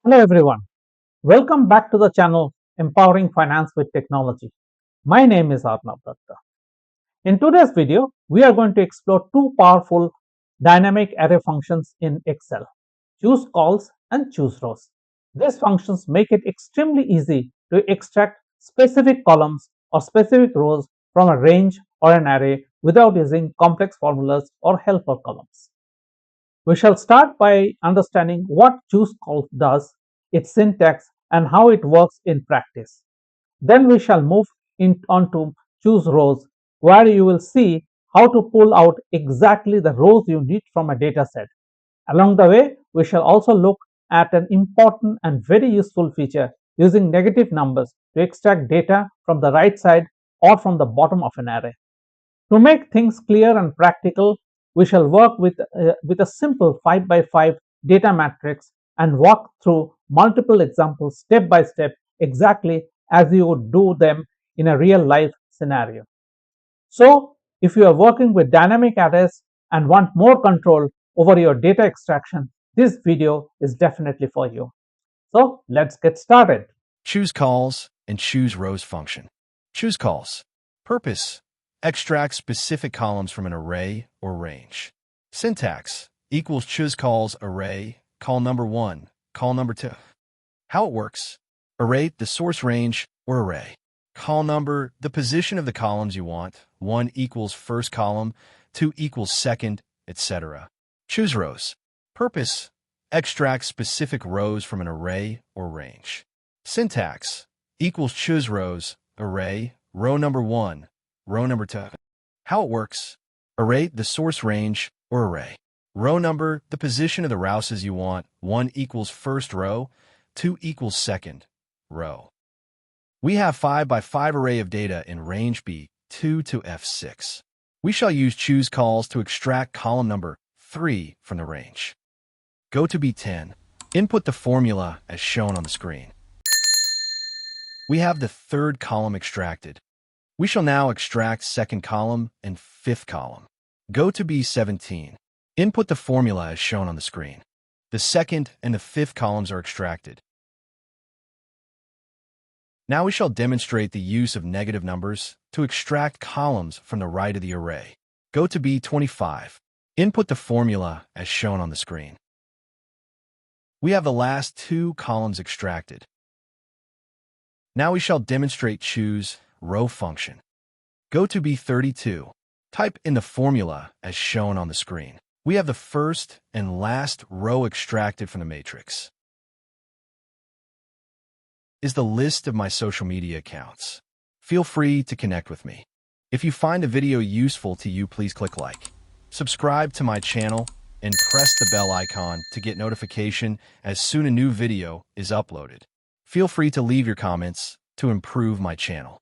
Hello everyone. Welcome back to the channel Empowering Finance with Technology. My name is Arnav Datta. In today's video, we are going to explore two powerful dynamic array functions in Excel, choose calls and choose rows. These functions make it extremely easy to extract specific columns or specific rows from a range or an array without using complex formulas or helper columns. We shall start by understanding what Choosecols does, its syntax, and how it works in practice. Then we shall move on to Chooserows, where you will see how to pull out exactly the rows you need from a dataset. Along the way, we shall also look at an important and very useful feature using negative numbers to extract data from the right side or from the bottom of an array. To make things clear and practical, we shall work with a simple 5 by 5 data matrix and walk through multiple examples step by step exactly as you would do them in a real life scenario. So, if you are working with dynamic arrays and want more control over your data extraction, this video is definitely for you. So, let's get started. Choose calls and choose rows function. Choose calls. Purpose: extract specific columns from an array or range. Syntax equals choose calls array, call number 1, call number 2. How it works: array, the source range or array. Call number, the position of the columns you want. 1 equals first column, 2 equals second, etc. Choose rows. Purpose: extract specific rows from an array or range. Syntax equals choose rows, array, row number 1, row number 2. How it works: array, the source range or array. Row number, the position of the rows you want. 1 equals first row, 2 equals second row. We have 5 by 5 array of data in range B2 to F6. We shall use choose calls to extract column number 3 from the range. Go to B10. Input the formula as shown on the screen. We have the third column extracted. We shall now extract second column and fifth column. Go to B17. Input the formula as shown on the screen. The second and the fifth columns are extracted. Now we shall demonstrate the use of negative numbers to extract columns from the right of the array. Go to B25. Input the formula as shown on the screen. We have the last two columns extracted. Now we shall demonstrate choose row function. Go to B32. Type in the formula as shown on the screen. We have the first and last row extracted from the matrix. Is the list of my social media accounts. Feel free to connect with me. If you find the video useful to you, please click like, subscribe to my channel, and press the bell icon to get notification as soon a new video is uploaded. Feel free to leave your comments to improve my channel.